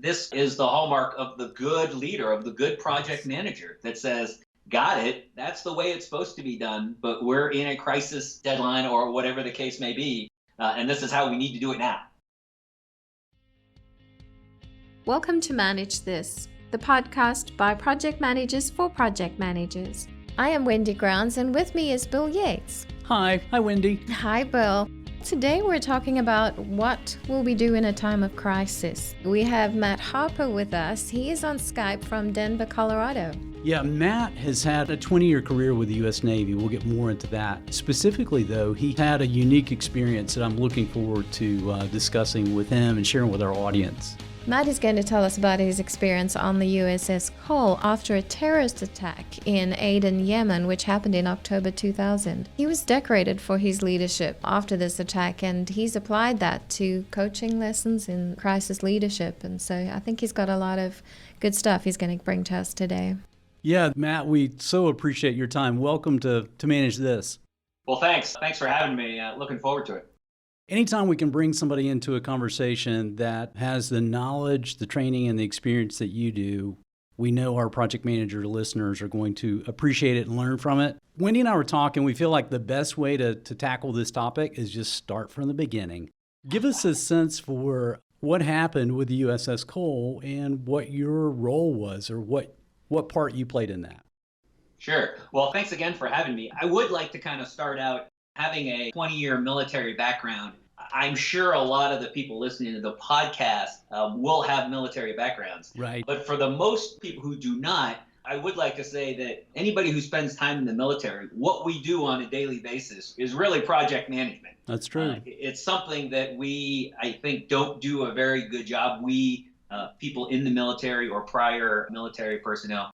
This is the hallmark of the good leader, of the good project manager that says, got it, that's the way it's supposed to be done, but we're in a crisis deadline or whatever the case may be, and this is how we need to do it now. Welcome to Manage This, the podcast by project managers for project managers. I am Wendy Grounds, and with me is Bill Yates. Hi Wendy. Hi, Bill. Today we're talking about what will we do in a time of crisis. We have Matt Harper with us. He is on Skype from Denver, Colorado. Yeah, Matt has had a 20-year career with the U.S. Navy. We'll get more into that. Specifically, though, he had a unique experience that I'm looking forward to discussing with him and sharing with our audience. Matt is going to tell us about his experience on the USS Cole after a terrorist attack in Aden, Yemen, which happened in October 2000. He was decorated for his leadership after this attack, and he's applied that to coaching lessons in crisis leadership. And so I think he's got a lot of good stuff he's going to bring to us today. Yeah, Matt, we so appreciate your time. Welcome to Manage This. Well, thanks. Thanks for having me. Looking forward to it. Anytime we can bring somebody into a conversation that has the knowledge, the training, and the experience that you do, we know our project manager listeners are going to appreciate it and learn from it. Wendy and I were talking. We feel like the best way to tackle this topic is just start from the beginning. Give us a sense for what happened with the USS Cole and what your role was, or what part you played in that. Sure. Well, thanks again for having me. I would like to kind of start out having a 20-year military background. I'm sure a lot of the people listening to the podcast will have military backgrounds. Right. But for the most people who do not, I would like to say that anybody who spends time in the military, what we do on a daily basis is really project management. That's true. It's something that we, I think, don't do a very good job. We, people in the military or prior military personnel,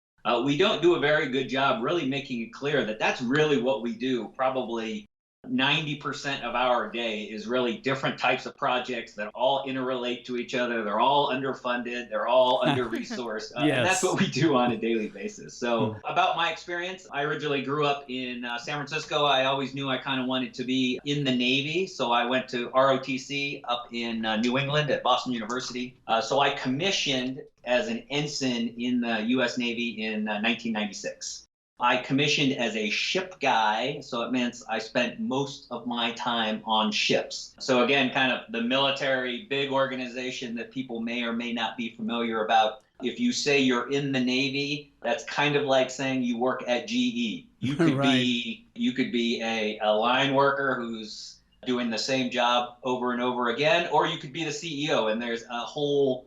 we don't do a very good job really making it clear that that's really what we do. Probably 90% of our day is really different types of projects that all interrelate to each other. They're all underfunded. They're all under-resourced. Yes. And that's what we do on a daily basis. So about my experience, I originally grew up in San Francisco. I always knew I kind of wanted to be in the Navy. So I went to ROTC up in New England at Boston University. So I commissioned as an ensign in the U.S. Navy in 1996. I commissioned as a ship guy, so it meant I spent most of my time on ships. So again, kind of the military, big organization that people may or may not be familiar about. If you say you're in the Navy, that's kind of like saying you work at GE. You could Right. you could be a line worker who's doing the same job over and over again, or you could be the CEO, and there's a whole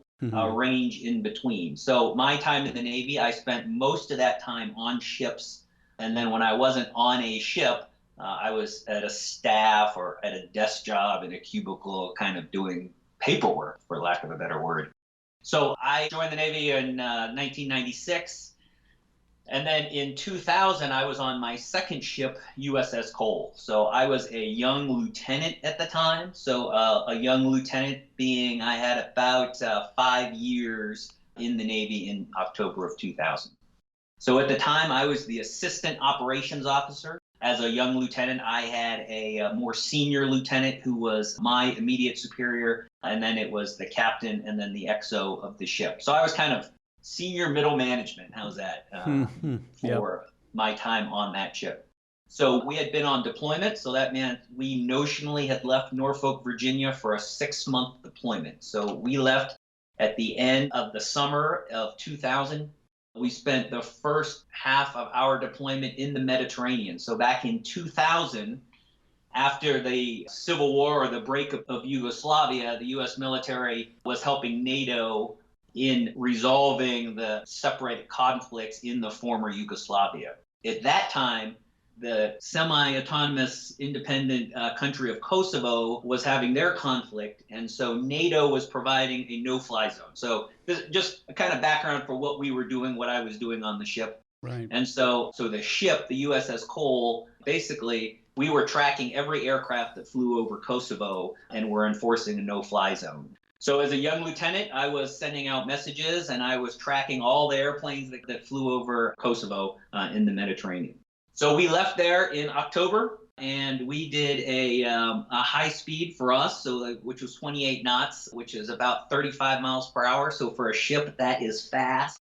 range in between. So my time in the Navy, I spent most of that time on ships. And then when I wasn't on a ship, I was at a staff or at a desk job in a cubicle kind of doing paperwork, for lack of a better word. So I joined the Navy in 1996. And then in 2000, I was on my second ship, USS Cole. So I was a young lieutenant at the time. So a young lieutenant being I had about 5 years in the Navy in October of 2000. So at the time, I was the assistant operations officer. As a young lieutenant, I had a more senior lieutenant who was my immediate superior. And then it was the captain and then the XO of the ship. So I was kind of senior middle management, how's that, for my time on that ship. So we had been on deployment, so that meant we notionally had left Norfolk, Virginia for a 6-month deployment. So we left at the end of the summer of 2000. We spent the first half of our deployment in the Mediterranean. So back in 2000, after the Civil War or the break of Yugoslavia, the U.S. military was helping NATO in resolving the separated conflicts in the former Yugoslavia. At that time, the semi-autonomous independent country of Kosovo was having their conflict, and so NATO was providing a no-fly zone. So this just a kind of background for what we were doing, what I was doing on the ship. Right. And so the ship, the USS Cole, basically we were tracking every aircraft that flew over Kosovo and were enforcing a no-fly zone. So as a young lieutenant, I was sending out messages and I was tracking all the airplanes that flew over Kosovo in the Mediterranean. So we left there in October and we did a high speed for us, which was 28 knots, which is about 35 miles per hour. So for a ship, that is fast.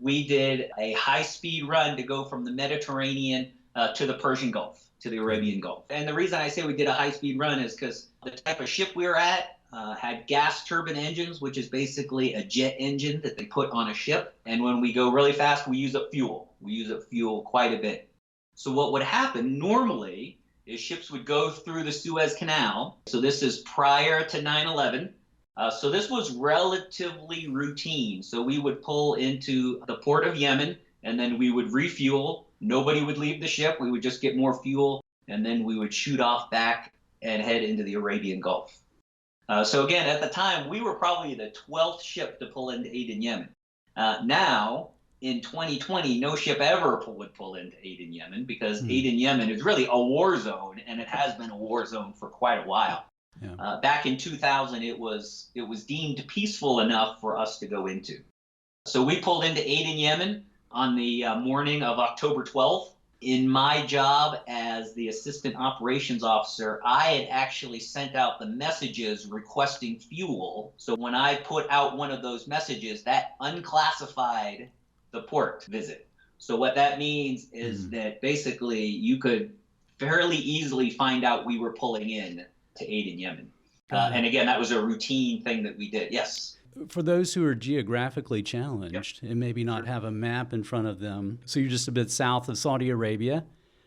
We did a high speed run to go from the Mediterranean to the Persian Gulf, to the Arabian Gulf. And the reason I say we did a high speed run is because the type of ship we were at had gas turbine engines, which is basically a jet engine that they put on a ship. And when we go really fast, we use up fuel. We use up fuel quite a bit. So what would happen normally is ships would go through the Suez Canal. So this is prior to 9/11. So this was relatively routine. So we would pull into the port of Yemen, and then we would refuel. Nobody would leave the ship. We would just get more fuel, and then we would shoot off back and head into the Arabian Gulf. So again, at the time, we were probably the 12th ship to pull into Aden, Yemen. Now, in 2020, no ship ever would pull into Aden, Yemen, because Aden, Yemen is really a war zone, and it has been a war zone for quite a while. Yeah. Back in 2000, it was deemed peaceful enough for us to go into. So we pulled into Aden, Yemen on the morning of October 12th. In my job as the assistant operations officer, I had actually sent out the messages requesting fuel. So when I put out one of those messages, that unclassified the port visit. So what that means is that basically you could fairly easily find out we were pulling in to Aden, Yemen. And again, that was a routine thing that we did. Yes. For those who are geographically challenged and maybe not have a map in front of them, so you're just a bit south of Saudi Arabia.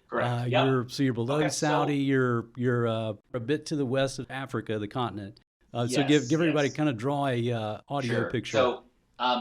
Correct. So you're below Saudi. You're a bit to the west of Africa, the continent. So give everybody kind of draw a audio picture. So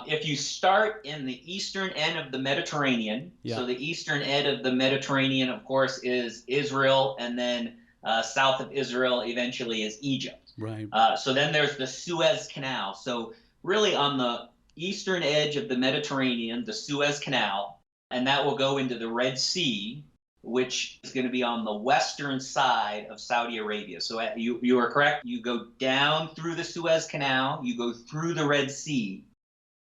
if you start in the eastern end of the Mediterranean, so the eastern end of the Mediterranean, of course, is Israel, and then south of Israel eventually is Egypt. Right. So then there's the Suez Canal. So really on the eastern edge of the Mediterranean, the Suez Canal, and that will go into the Red Sea, which is going to be on the western side of Saudi Arabia. So you are correct. You go down through the Suez Canal, you go through the Red Sea.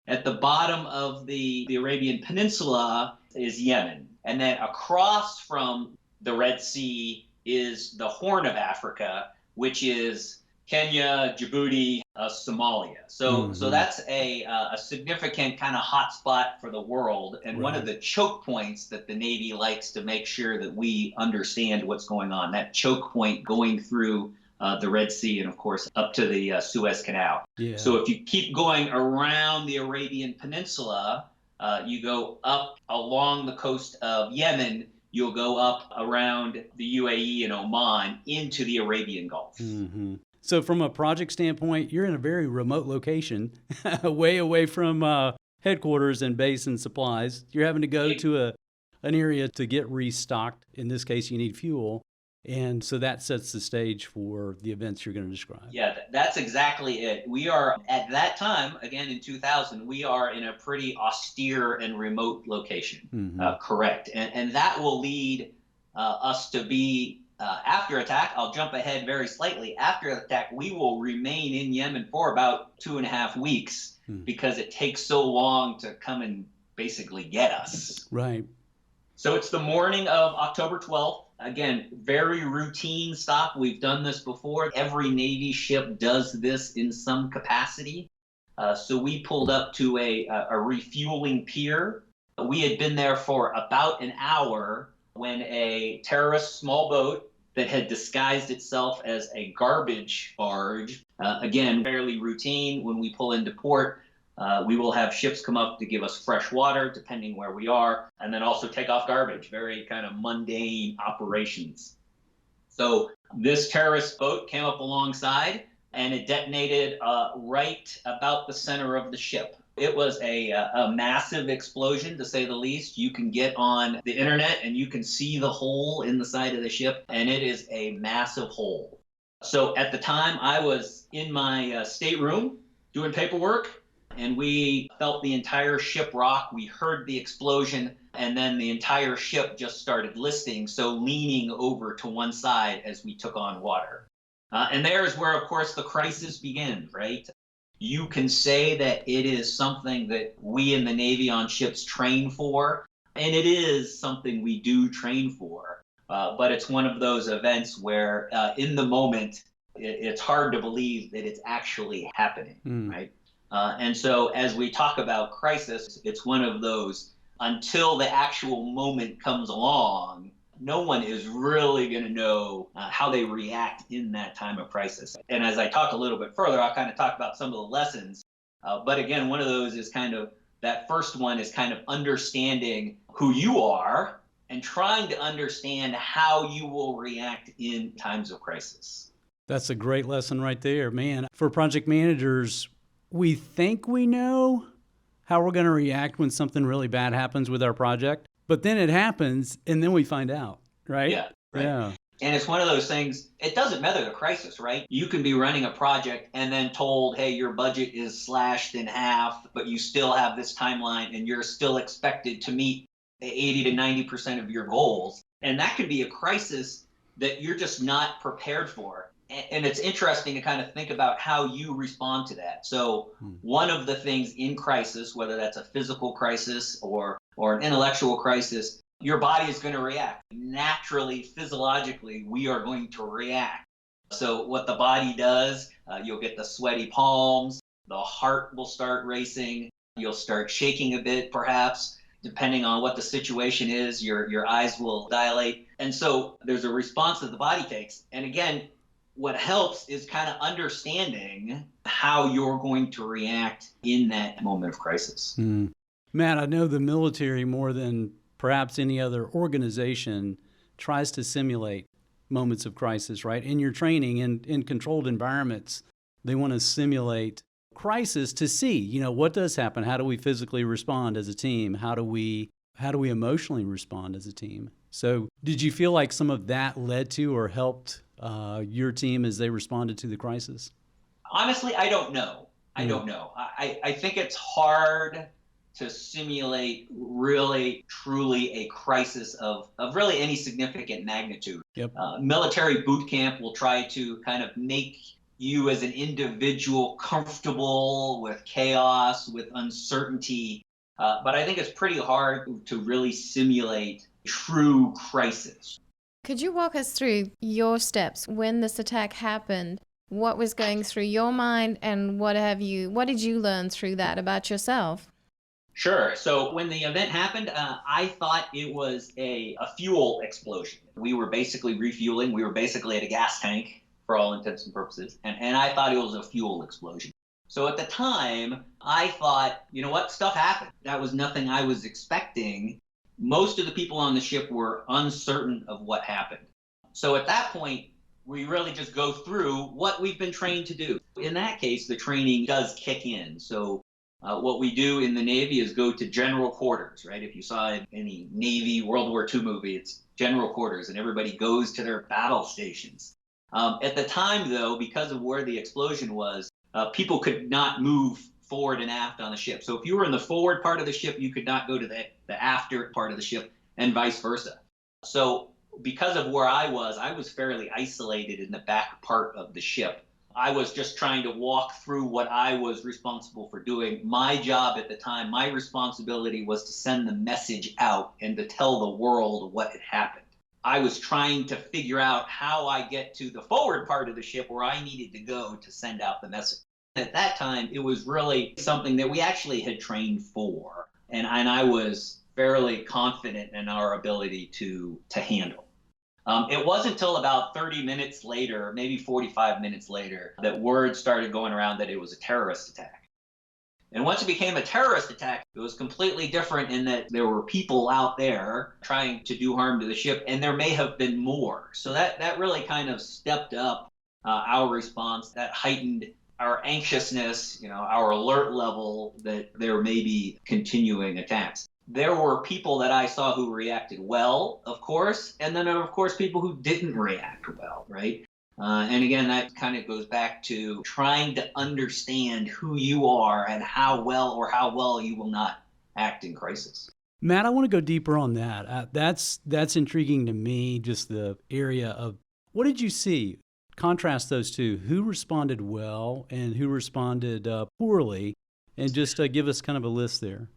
At the bottom of the Arabian Peninsula is Yemen. And then across from the Red Sea is the Horn of Africa, which is Kenya, Djibouti, Somalia. So that's a significant kind of hotspot for the world, and one of the choke points that the Navy likes to make sure that we understand what's going on. That choke point going through the Red Sea and, of course, up to the Suez Canal. Yeah. So if you keep going around the Arabian Peninsula, you go up along the coast of Yemen, you'll go up around the UAE and Oman into the Arabian Gulf. Mm-hmm. So from a project standpoint, you're in a very remote location, way away from headquarters and base and supplies. You're having to go to an area to get restocked. In this case, you need fuel. And so that sets the stage for the events you're going to describe. Yeah, that's exactly it. We are, at that time, again in 2000, we are in a pretty austere and remote location. Correct. And that will lead us to be, after attack, I'll jump ahead very slightly. After attack, we will remain in Yemen for about 2.5 weeks because it takes so long to come and basically get us. Right. So it's the morning of October 12th. Again, very routine stop. We've done this before. Every Navy ship does this in some capacity. So we pulled up to a refueling pier. We had been there for about an hour when a terrorist small boat that had disguised itself as a garbage barge, again, fairly routine. When we pull into port, we will have ships come up to give us fresh water, depending where we are, and then also take off garbage, very kind of mundane operations. So this terrorist boat came up alongside, and it detonated right about the center of the ship. It was a massive explosion, to say the least. You can get on the internet and you can see the hole in the side of the ship, and it is a massive hole. So at the time, I was in my stateroom doing paperwork, and we felt the entire ship rock. We heard the explosion, and then the entire ship just started listing, so leaning over to one side as we took on water. And there's where, of course, the crisis begins, right? You can say that it is something that we in the Navy on ships train for, and it is something we do train for. But it's one of those events where in the moment, it's hard to believe that it's actually happening, right? And so as we talk about crisis, it's one of those until the actual moment comes along, no one is really going to know how they react in that time of crisis. And as I talk a little bit further, I'll kind of talk about some of the lessons. But again, one of those is kind of that first one is kind of understanding who you are and trying to understand how you will react in times of crisis. That's a great lesson right there, man. For project managers, we think we know how we're going to react when something really bad happens with our project, but then it happens and then we find out, right? Yeah. Right. Yeah. And it's one of those things, it doesn't matter the crisis, right? You can be running a project and then told, hey, your budget is slashed in half, but you still have this timeline and you're still expected to meet 80 to 90% of your goals. And that could be a crisis that you're just not prepared for. And it's interesting to kind of think about how you respond to that. So one of the things in crisis, whether that's a physical crisis or an intellectual crisis, your body is going to react. Naturally, physiologically, we are going to react. So what the body does, you'll get the sweaty palms, the heart will start racing, you'll start shaking a bit perhaps. Depending on what the situation is, your eyes will dilate. And so there's a response that the body takes. And again, what helps is kind of understanding how you're going to react in that moment of crisis. Matt, I know the military more than perhaps any other organization tries to simulate moments of crisis, right? In your training and in controlled environments, they want to simulate crisis to see, what does happen? How do we physically respond as a team? How do we emotionally respond as a team? So did you feel like some of that led to or helped your team as they responded to the crisis? Honestly, I don't know. I don't know. I think it's hard to simulate really, truly a crisis of really any significant magnitude. Yep. Military boot camp will try to kind of make you as an individual comfortable with chaos, with uncertainty. But I think it's pretty hard to really simulate true crisis. Could you walk us through your steps when this attack happened? What was going through your mind, and what did you learn through that about yourself? Sure. So when the event happened, I thought it was a fuel explosion. We were basically refueling. We were basically at a gas tank for all intents and purposes. And I thought it was a fuel explosion. So at the time, I thought, what, stuff happened. That was nothing I was expecting. Most of the people on the ship were uncertain of what happened. So at that point, we really just go through what we've been trained to do. In that case, the training does kick in. So what we do in the Navy is go to general quarters, right? If you saw any Navy World War II movie, it's general quarters, and everybody goes to their battle stations. At the time, though, because of where the explosion was, people could not move forward and aft on the ship. So if you were in the forward part of the ship, you could not go to the after part of the ship, and vice versa. So because of where I was fairly isolated in the back part of the ship. I was just trying to walk through what I was responsible for doing. My job at the time, my responsibility was to send the message out and to tell the world what had happened. I was trying to figure out how I get to the forward part of the ship where I needed to go to send out the message. At that time, it was really something that we actually had trained for, and I was fairly confident in our ability to handle. It wasn't until about 30 minutes later, maybe 45 minutes later, that word started going around that it was a terrorist attack. And once it became a terrorist attack, it was completely different in that there were people out there trying to do harm to the ship, and there may have been more. So that really kind of stepped up our response, that heightened our anxiousness, our alert level that there may be continuing attacks. There were people that I saw who reacted well, of course, and then, of course, people who didn't react well, right? And again, that kind of goes back to trying to understand who you are and how well you will not act in crisis. Matt, I want to go deeper on that. That's intriguing to me, just the area of what did you see? Contrast those two. Who responded well and who responded poorly? And just give us kind of a list there.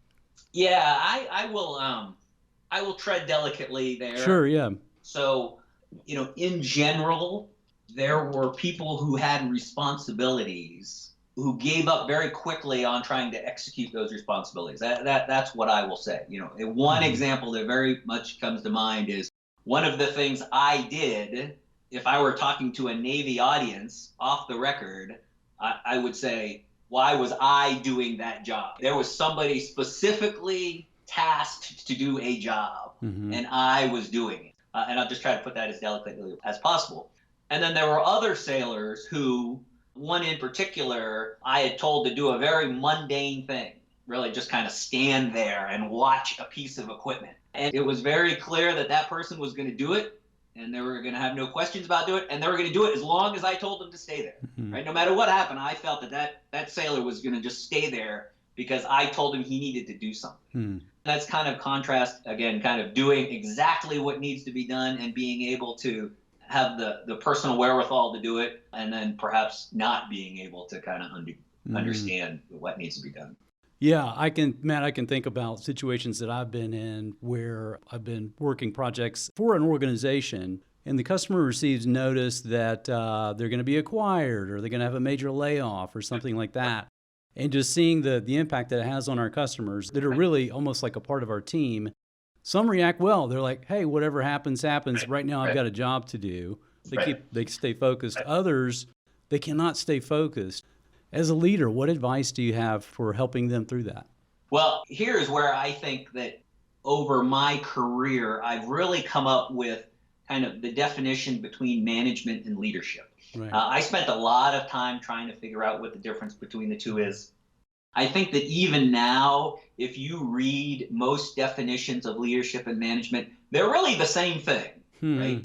Yeah, I will tread delicately there. Sure, yeah. So, in general, there were people who had responsibilities who gave up very quickly on trying to execute those responsibilities. That's what I will say. One example that very much comes to mind is one of the things I did. If I were talking to a Navy audience off the record, I would say, why was I doing that job? There was somebody specifically tasked to do a job, and I was doing it. And I'll just try to put that as delicately as possible. And then there were other sailors who, one in particular, I had told to do a very mundane thing, really just kind of stand there and watch a piece of equipment. And it was very clear that that person was going to do it, and they were going to have no questions about doing it, and they were going to do it as long as I told them to stay there. Right? No matter what happened, I felt that sailor was going to just stay there because I told him he needed to do something. That's kind of contrast, again, kind of doing exactly what needs to be done and being able to have the personal wherewithal to do it, and then perhaps not being able to kind of understand what needs to be done. Yeah, Matt, I can think about situations that I've been in where I've been working projects for an organization and the customer receives notice that they're going to be acquired or they're going to have a major layoff or something like that. And just seeing the impact that it has on our customers that are really almost like a part of our team. Some react well. They're like, hey, whatever happens, happens. Right now I've got a job to do. They stay focused. Others, they cannot stay focused. As a leader, what advice do you have for helping them through that? Well, here's where I think that over my career, I've really come up with kind of the definition between management and leadership. Right. I spent a lot of time trying to figure out what the difference between the two is. I think that even now, if you read most definitions of leadership and management, they're really the same thing, right?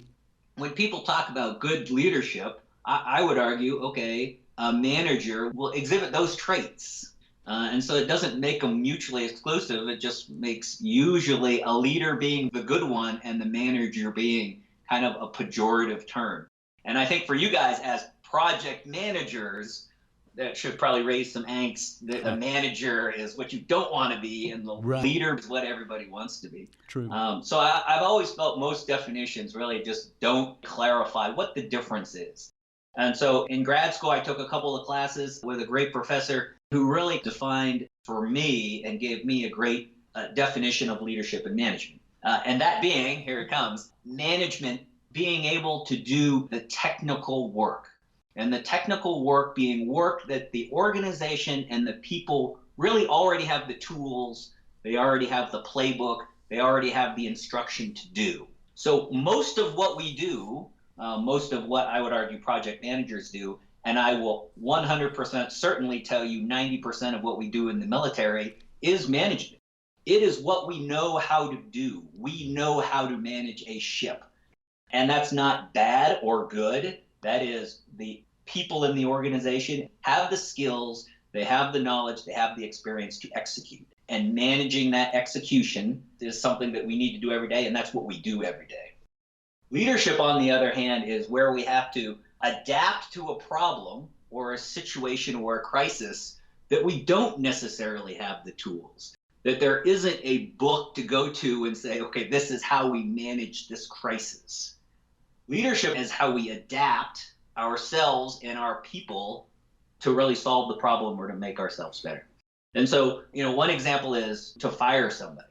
When people talk about good leadership, I would argue, okay, a manager will exhibit those traits. And so it doesn't make them mutually exclusive. It just makes usually a leader being the good one and the manager being kind of a pejorative term. And I think for you guys as project managers, that should probably raise some angst that a manager is what you don't want to be and the leader is what everybody wants to be. True. So I've always felt most definitions really just don't clarify what the difference is. And so in grad school, I took a couple of classes with a great professor who really defined for me and gave me a great definition of leadership and management. And that being, here it comes, management being able to do the technical work. And the technical work being work that the organization and the people really already have the tools, they already have the playbook, they already have the instruction to do. So most of what we do, most of what I would argue project managers do, and I will 100% certainly tell you 90% of what we do in the military is management. It is what we know how to do. We know how to manage a ship. And that's not bad or good. That is, the people in the organization have the skills, they have the knowledge, they have the experience to execute. And managing that execution is something that we need to do every day, and that's what we do every day. Leadership, on the other hand, is where we have to adapt to a problem or a situation or a crisis that we don't necessarily have the tools, that there isn't a book to go to and say, okay, this is how we manage this crisis. Leadership is how we adapt ourselves and our people to really solve the problem or to make ourselves better. And so, one example is to fire somebody.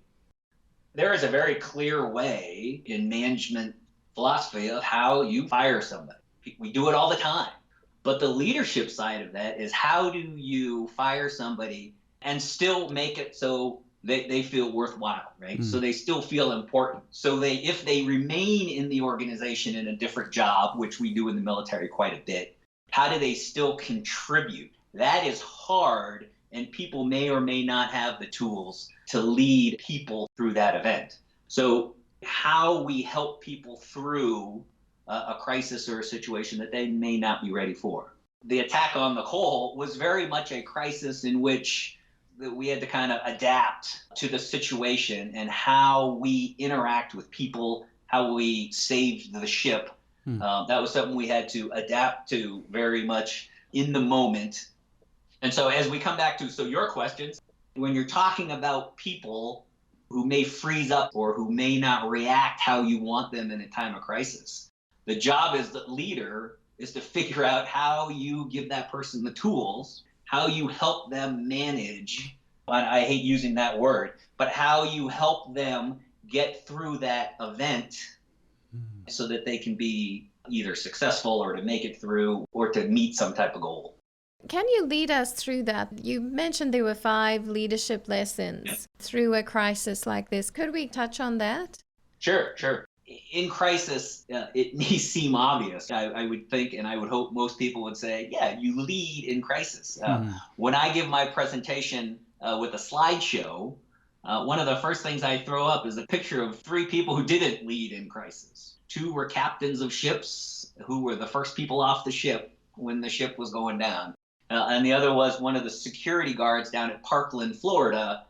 There is a very clear way in management philosophy of how you fire somebody. We do it all the time. But the leadership side of that is how do you fire somebody and still make it so they feel worthwhile, right? So they still feel important. So if they remain in the organization in a different job, which we do in the military quite a bit, how do they still contribute? That is hard, and people may or may not have the tools to lead people through that event. So how we help people through a crisis or a situation that they may not be ready for. The attack on the Cole was very much a crisis in which we had to kind of adapt to the situation and how we interact with people, how we saved the ship. That was something we had to adapt to very much in the moment. And so as we come back to your questions, when you're talking about people, who may freeze up or who may not react how you want them in a time of crisis. The job as the leader is to figure out how you give that person the tools, how you help them manage, and I hate using that word, but how you help them get through that event so that they can be either successful or to make it through or to meet some type of goal. Can you lead us through that? You mentioned there were 5 leadership lessons through a crisis like this. Could we touch on that? Sure. In crisis, it may seem obvious. I would think, and I would hope most people would say, yeah, you lead in crisis. When I give my presentation with a slideshow, one of the first things I throw up is a picture of 3 people who didn't lead in crisis. 2 were captains of ships who were the first people off the ship when the ship was going down. And the other was one of the security guards down at Parkland, Florida,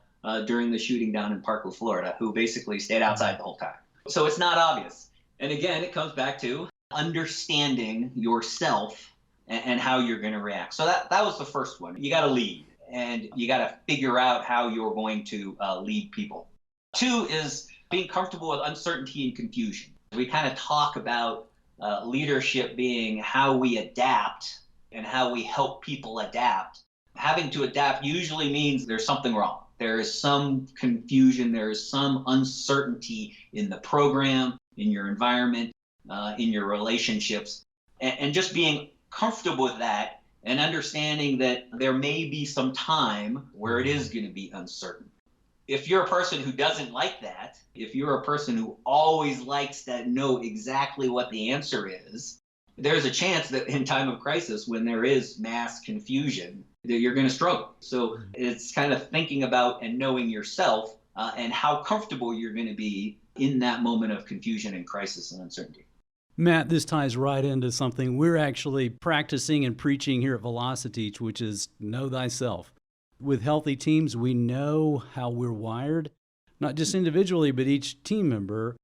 during the shooting down in Parkland, Florida, who basically stayed outside the whole time. So it's not obvious. And again, it comes back to understanding yourself and how you're going to react. So that was the first one. You got to lead, and you got to figure out how you're going to lead people. 2 is being comfortable with uncertainty and confusion. We kind of talk about leadership being how we adapt and how we help people adapt. Having to adapt usually means there's something wrong. There is some confusion, there is some uncertainty in the program, in your environment, in your relationships, and just being comfortable with that and understanding that there may be some time where it is going to be uncertain. If you're a person who doesn't like that, if you're a person who always likes to know exactly what the answer is, there's a chance that in time of crisis, when there is mass confusion, that you're going to struggle. So it's kind of thinking about and knowing yourself and how comfortable you're going to be in that moment of confusion and crisis and uncertainty. Matt, this ties right into something we're actually practicing and preaching here at Velociteach, which is know thyself. With healthy teams, we know how we're wired, not just individually, but each team member.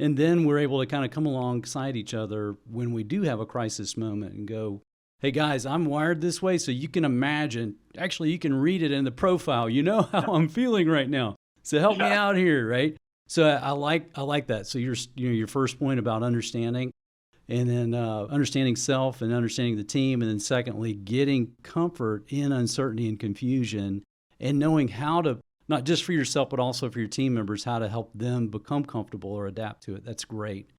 And then we're able to kind of come alongside each other when we do have a crisis moment and go, hey guys, I'm wired this way. So you can imagine, actually you can read it in the profile. You know how I'm feeling right now. So help me out here, right? So I like that. So your first point about understanding, and then understanding self and understanding the team. And then secondly, getting comfort in uncertainty and confusion and knowing how to, not just for yourself, but also for your team members, how to help them become comfortable or adapt to it. That's great.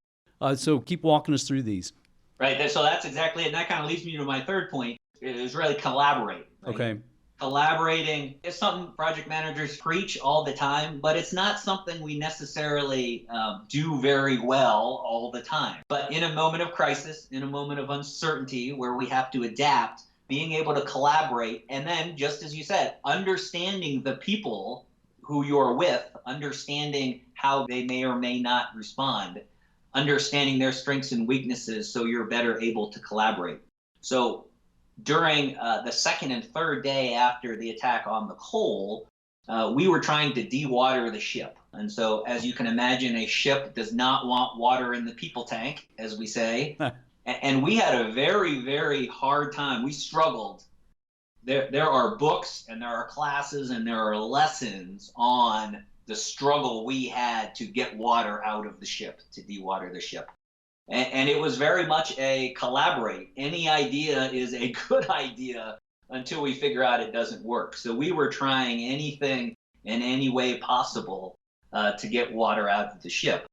So keep walking us through these. Right. So that's exactly it. And that kind of leads me to my third point, is really collaborate. Right? Okay. Collaborating is something project managers preach all the time, but it's not something we necessarily do very well all the time. But in a moment of crisis, in a moment of uncertainty where we have to adapt, being able to collaborate, and then, just as you said, understanding the people who you're with, understanding how they may or may not respond, understanding their strengths and weaknesses so you're better able to collaborate. So during the second and third day after the attack on the Cole, we were trying to dewater the ship. And so, as you can imagine, a ship does not want water in the people tank, as we say. And we had a very, very hard time. We struggled. There are books and there are classes and there are lessons on the struggle we had to get water out of the ship, to dewater the ship. And it was very much a collaborate. Any idea is a good idea until we figure out it doesn't work. So we were trying anything in any way possible to get water out of the ship.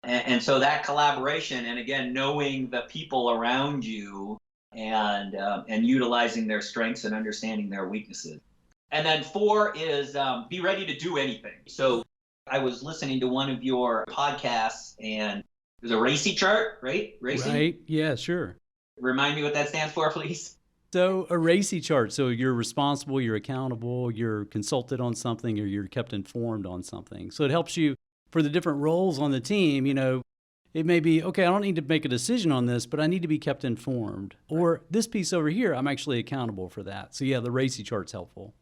And so that collaboration, and again, knowing the people around you and utilizing their strengths and understanding their weaknesses. And then 4 is be ready to do anything. So I was listening to one of your podcasts, and there's a RACI chart, right? RACI? Right. Yeah, sure. Remind me what that stands for, please. So a RACI chart. So you're responsible, you're accountable, you're consulted on something, or you're kept informed on something. So it helps you for the different roles on the team. You know, it may be, okay, I don't need to make a decision on this, but I need to be kept informed. Or this piece over here, I'm actually accountable for that. So yeah, the RACI chart's helpful.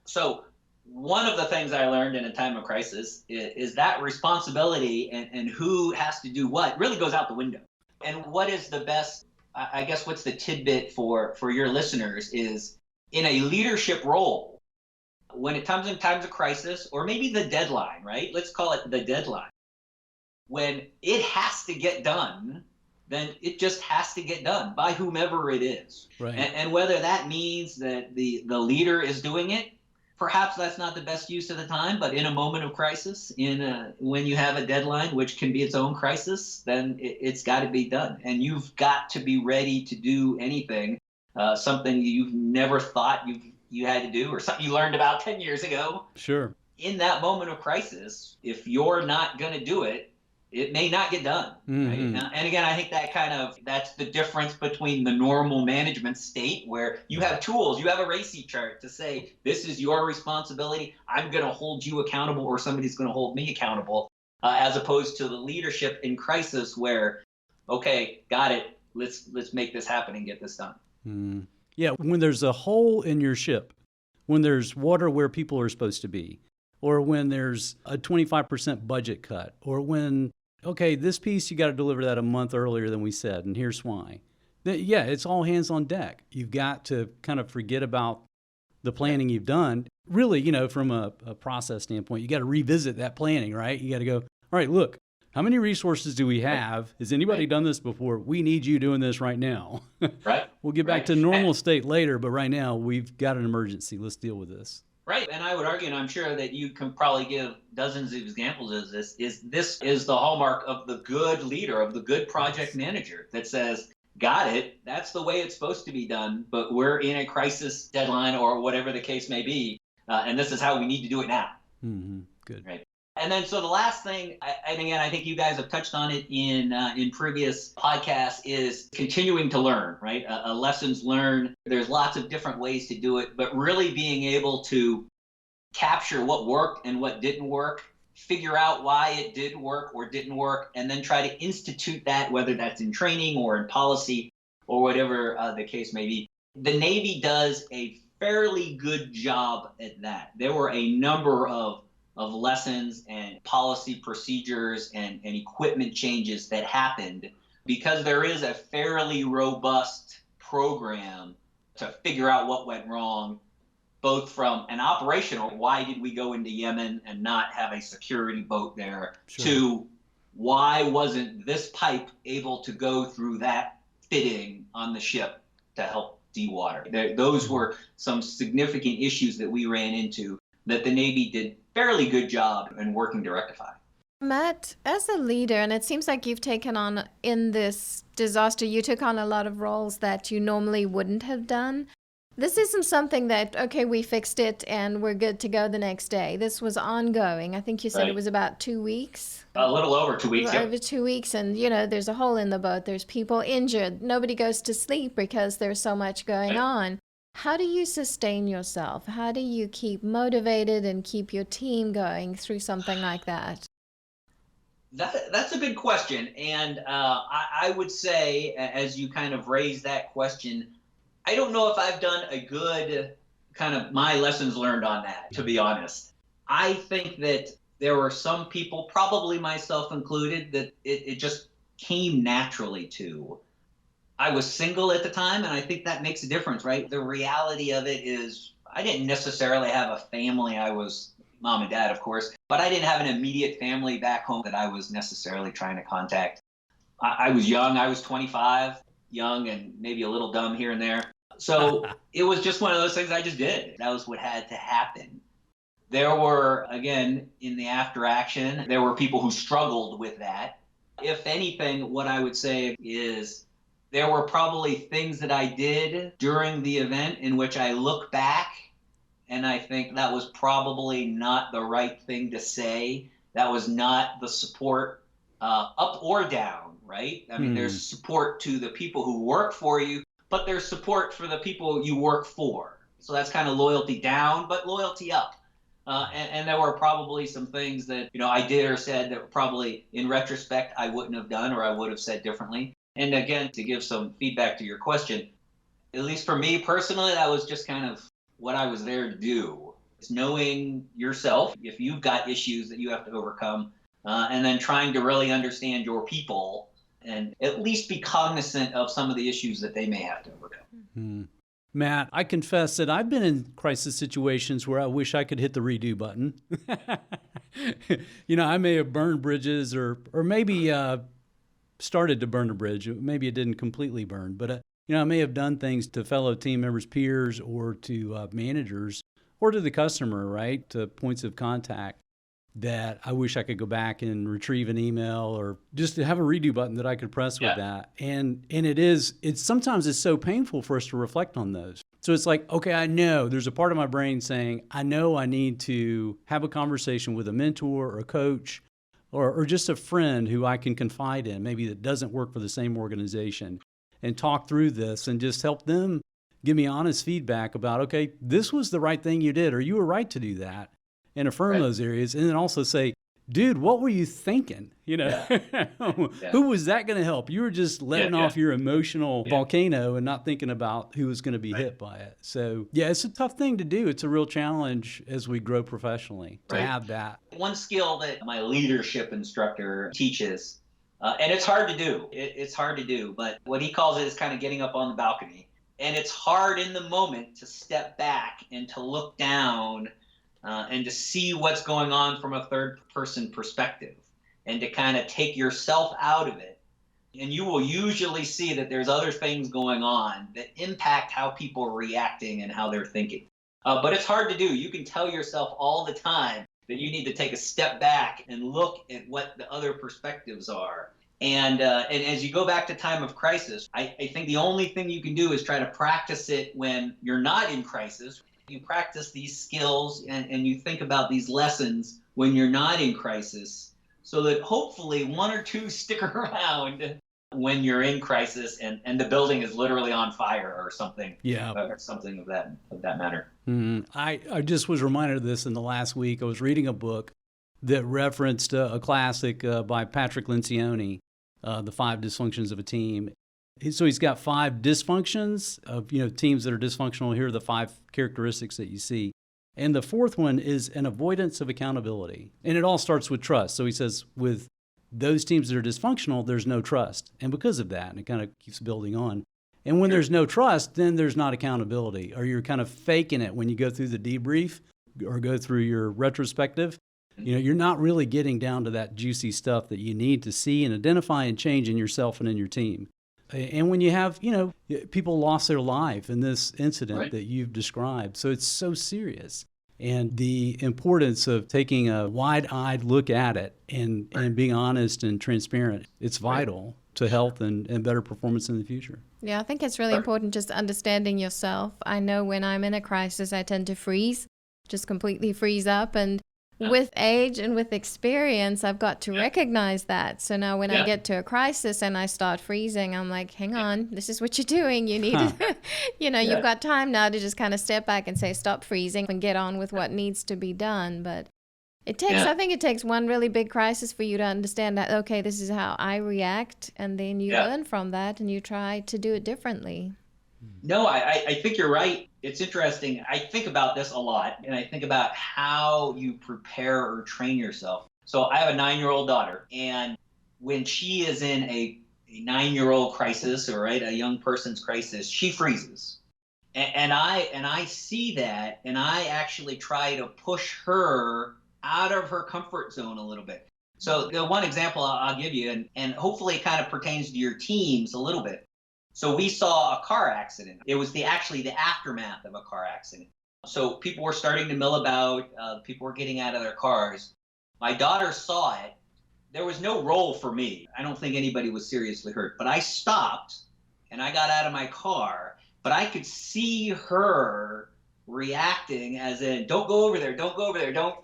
So one of the things I learned in a time of crisis is that responsibility and who has to do what really goes out the window. And what is the best, I guess what's the tidbit for your listeners is, in a leadership role, When it comes in times of crisis, or maybe the deadline, right? Let's call it the deadline. When it has to get done, then it just has to get done by whomever it is. Right. And whether that means that the leader is doing it, perhaps that's not the best use of the time, but in a moment of crisis, when you have a deadline, which can be its own crisis, then it's got to be done. And you've got to be ready to do anything, something you've never thought you had to do, or something you learned about 10 years ago. Sure. In that moment of crisis, if you're not going to do it, it may not get done. Mm-hmm. Right? And again, I think that's the difference between the normal management state, where you have tools, you have a RACI chart to say, this is your responsibility, I'm going to hold you accountable, or somebody's going to hold me accountable, as opposed to the leadership in crisis where, okay, got it, let's make this happen and get this done. Mm. Yeah, when there's a hole in your ship, when there's water where people are supposed to be, or when there's a 25% budget cut, or when, okay, this piece, you got to deliver that a month earlier than we said, and here's why. Yeah, it's all hands on deck. You've got to kind of forget about the planning you've done. Really, from a process standpoint, you got to revisit that planning, right? You got to go, all right, look, how many resources do we have? Has anybody done this before? We need you doing this right now. Right. We'll get back to normal state later, but right now we've got an emergency. Let's deal with this. Right. And I would argue, and I'm sure that you can probably give dozens of examples of this is the hallmark of the good leader, of the good project manager that says, got it, that's the way it's supposed to be done, but we're in a crisis deadline or whatever the case may be, and this is how we need to do it now. Mm-hmm. Good. Right. And then, so the last thing, and again, I think you guys have touched on it in previous podcasts, is continuing to learn, right? Lessons learned. There's lots of different ways to do it, but really being able to capture what worked and what didn't work, figure out why it did work or didn't work, and then try to institute that, whether that's in training or in policy or whatever the case may be. The Navy does a fairly good job at that. There were a number of lessons and policy procedures and equipment changes that happened because there is a fairly robust program to figure out what went wrong, both from an operational, why did we go into Yemen and not have a security boat there, Sure. to why wasn't this pipe able to go through that fitting on the ship to help dewater. Those were some significant issues that we ran into that the Navy did fairly good job in working to rectify. Matt, as a leader, and it seems like you've taken on, in this disaster, you took on a lot of roles that you normally wouldn't have done. This isn't something that, okay, we fixed it and we're good to go the next day. This was ongoing. I think you said It was about 2 weeks. A little over 2 weeks. Over 2 weeks. And, there's a hole in the boat. There's people injured. Nobody goes to sleep because there's so much going on. How do you sustain yourself? How do you keep motivated and keep your team going through something like that? That's a good question. And I would say, as you kind of raise that question, I don't know if I've done a good kind of my lessons learned on that, to be honest. I think that there were some people, probably myself included, that it just came naturally to. I was single at the time, and I think that makes a difference, right? The reality of it is I didn't necessarily have a family. I was mom and dad, of course, but I didn't have an immediate family back home that I was necessarily trying to contact. I was young. I was 25, young and maybe a little dumb here and there. So it was just one of those things I just did. That was what had to happen. There were, again, in the after action, there were people who struggled with that. If anything, what I would say is there were probably things that I did during the event in which I look back and I think that was probably not the right thing to say. That was not the support up or down, right? I mean, there's support to the people who work for you, but there's support for the people you work for. So that's kind of loyalty down, but loyalty up. And there were probably some things that, I did or said that probably in retrospect I wouldn't have done or I would have said differently. And again, to give some feedback to your question, at least for me personally, that was just kind of what I was there to do. It's knowing yourself, if you've got issues that you have to overcome, and then trying to really understand your people and at least be cognizant of some of the issues that they may have to overcome. Mm-hmm. Matt, I confess that I've been in crisis situations where I wish I could hit the redo button. I may have burned bridges or maybe started to burn a bridge. Maybe it didn't completely burn, but I may have done things to fellow team members, peers, or to managers, or to the customer, right, to points of contact that I wish I could go back and retrieve an email or just to have a redo button that I could press with that. And it's sometimes it's so painful for us to reflect on those. So it's like, okay, I know there's a part of my brain saying, I know I need to have a conversation with a mentor or a coach or just a friend who I can confide in, maybe that doesn't work for the same organization, and talk through this and just help them give me honest feedback about, okay, this was the right thing you did, or you were right to do that, and affirm those areas. And then also say, dude, what were you thinking? Who was that going to help? You were just letting off your emotional volcano and not thinking about who was going to be hit by it. So it's a tough thing to do. It's a real challenge as we grow professionally to have that. One skill that my leadership instructor teaches, and it's hard to do. It's hard to do, but what he calls it is kind of getting up on the balcony. And it's hard in the moment to step back and to look down and to see what's going on from a third-person perspective and to kind of take yourself out of it. And you will usually see that there's other things going on that impact how people are reacting and how they're thinking. But it's hard to do. You can tell yourself all the time that you need to take a step back and look at what the other perspectives are. And as you go back to time of crisis, I think the only thing you can do is try to practice it when you're not in crisis. You practice these skills and you think about these lessons when you're not in crisis so that hopefully one or two stick around when you're in crisis and the building is literally on fire or something. Or something of that matter. I just was reminded of this in the last week. I was reading a book that referenced a classic by Patrick Lencioni, The 5 Dysfunctions of a Team. So he's got 5 dysfunctions of teams that are dysfunctional. Here are the 5 characteristics that you see. And the 4th one is an avoidance of accountability. And it all starts with trust. So he says with those teams that are dysfunctional, there's no trust. And because of that, and it kind of keeps building on. And when there's no trust, then there's not accountability, or you're kind of faking it when you go through the debrief or go through your retrospective. You're not really getting down to that juicy stuff that you need to see and identify and change in yourself and in your team. And when you have, people lost their life in this incident that you've described. So it's so serious. And the importance of taking a wide-eyed look at it and being honest and transparent, it's vital to health and better performance in the future. Yeah, I think it's really important just understanding yourself. I know when I'm in a crisis, I tend to freeze, just completely freeze up. And with age and with experience, I've got to recognize that. So now when I get to a crisis and I start freezing, I'm like, hang on, this is what you're doing. You need to, you've got time now to just kind of step back and say, stop freezing and get on with what needs to be done. But it takes, I think it takes one really big crisis for you to understand that, okay, this is how I react. And then you learn from that and you try to do it differently. No, I think you're right. It's interesting. I think about this a lot, and I think about how you prepare or train yourself. So I have a 9-year-old daughter, and when she is in a 9-year-old crisis, or a young person's crisis, she freezes. And I see that, and I actually try to push her out of her comfort zone a little bit. So the one example I'll give you, and hopefully it kind of pertains to your teams a little bit. So we saw a car accident. It was actually the aftermath of a car accident. So people were starting to mill about, people were getting out of their cars. My daughter saw it. There was no role for me. I don't think anybody was seriously hurt, but I stopped and I got out of my car, but I could see her reacting as in, don't go over there, don't go over there, don't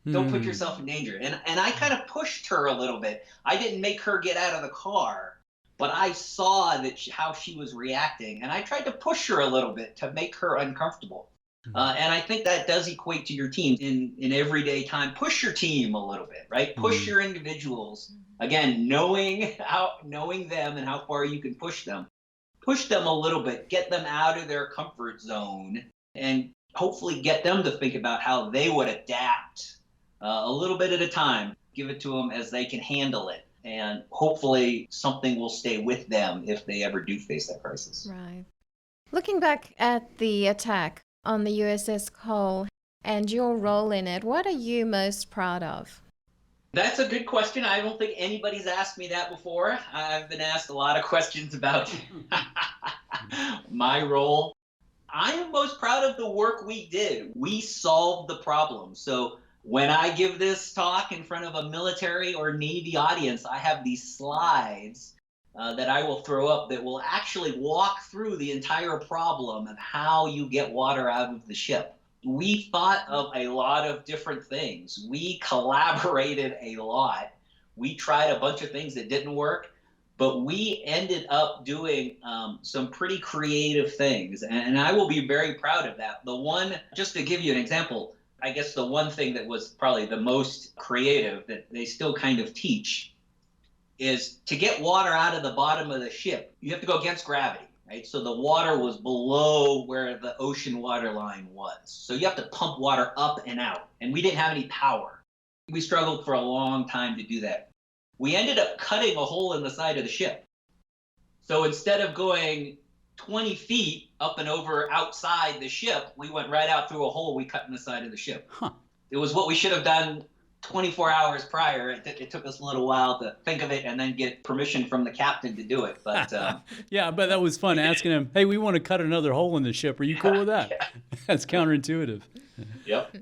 put yourself in danger. And I kind of pushed her a little bit. I didn't make her get out of the car. But I saw how she was reacting, and I tried to push her a little bit to make her uncomfortable. And I think that does equate to your team in everyday time. Push your team a little bit, right? Push your individuals. Again, knowing them and how far you can push them. Push them a little bit. Get them out of their comfort zone, and hopefully get them to think about how they would adapt a little bit at a time. Give it to them as they can handle it. And hopefully something will stay with them if they ever do face that crisis. Right. Looking back at the attack on the USS Cole and your role in it, what are you most proud of? That's a good question. I don't think anybody's asked me that before. I've been asked a lot of questions about my role. I am most proud of the work we did. We solved the problem. So when I give this talk in front of a military or Navy audience, I have these slides that I will throw up that will actually walk through the entire problem of how you get water out of the ship. We thought of a lot of different things. We collaborated a lot. We tried a bunch of things that didn't work, but we ended up doing some pretty creative things. And I will be very proud of that. The one, just to give you an example, I guess the one thing that was probably the most creative that they still kind of teach is to get water out of the bottom of the ship, you have to go against gravity, right? So the water was below where the ocean water line was. So you have to pump water up and out. And we didn't have any power. We struggled for a long time to do that. We ended up cutting a hole in the side of the ship. So instead of going 20 feet up and over outside the ship, we went right out through a hole we cut in the side of the ship. It was what we should have done 24 hours prior. It took us a little while to think of it and then get permission from the captain to do it. But yeah, but that was fun asking him, hey, we want to cut another hole in the ship. Are you cool with that? Yeah. That's counterintuitive. Yep.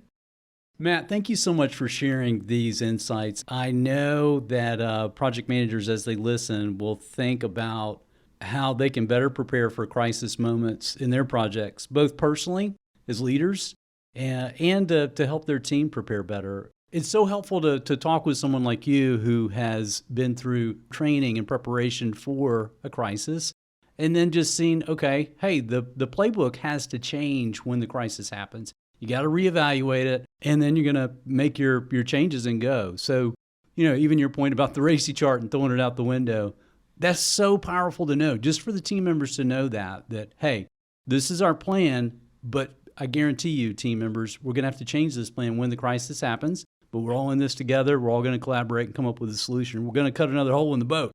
Matt, thank you so much for sharing these insights. I know that project managers, as they listen, will think about how they can better prepare for crisis moments in their projects, both personally as leaders and to help their team prepare better. It's so helpful to talk with someone like you who has been through training and preparation for a crisis, and then just seeing, okay, hey, the playbook has to change when the crisis happens. You got to reevaluate it, and then you're going to make your changes and go. So, even your point about the RACI chart and throwing it out the window, that's so powerful to know, just for the team members to know that, hey, this is our plan, but I guarantee you, team members, we're going to have to change this plan when the crisis happens. But we're all in this together. We're all going to collaborate and come up with a solution. We're going to cut another hole in the boat.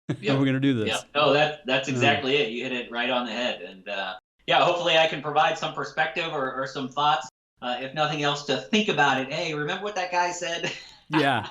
Yep. And we're going to do this. Yeah. No, that's exactly it. You hit it right on the head. And hopefully I can provide some perspective or some thoughts, if nothing else, to think about it. Hey, remember what that guy said? Yeah.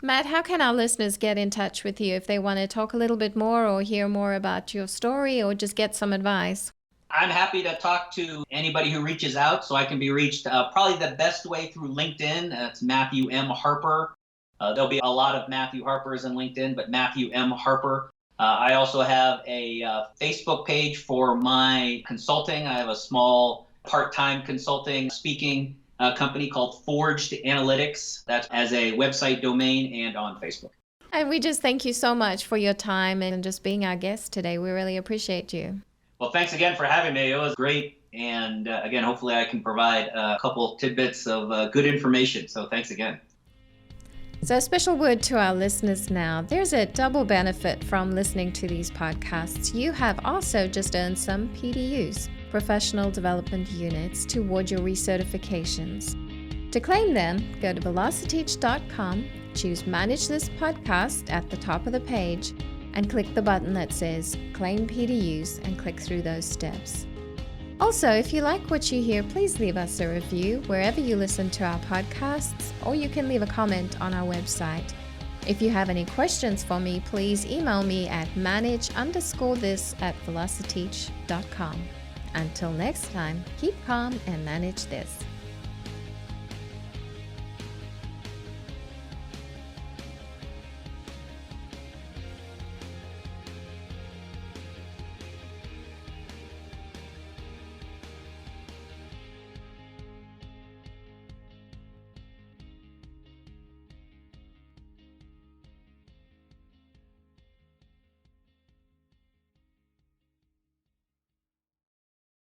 Matt, how can our listeners get in touch with you if they want to talk a little bit more or hear more about your story or just get some advice? I'm happy to talk to anybody who reaches out, so I can be reached probably the best way through LinkedIn. It's Matthew M. Harper. There'll be a lot of Matthew Harpers in LinkedIn, but Matthew M. Harper. I also have a Facebook page for my consulting. I have a small part-time consulting speaking company called Forged Analytics. That's as a website domain and on Facebook. And we just thank you so much for your time and just being our guest today. We really appreciate you. Well, thanks again for having me. It was great. And again, hopefully I can provide a couple tidbits of good information. So thanks again. So a special word to our listeners now. There's a double benefit from listening to these podcasts. You have also just earned some PDUs, Professional Development Units, toward your recertifications. To claim them, go to velociteach.com, choose Manage This Podcast at the top of the page, and click the button that says Claim PDUs and click through those steps. Also, if you like what you hear, please leave us a review wherever you listen to our podcasts, or you can leave a comment on our website. If you have any questions for me, please email me at manage_this@velociteach.com. Until next time, keep calm and manage this.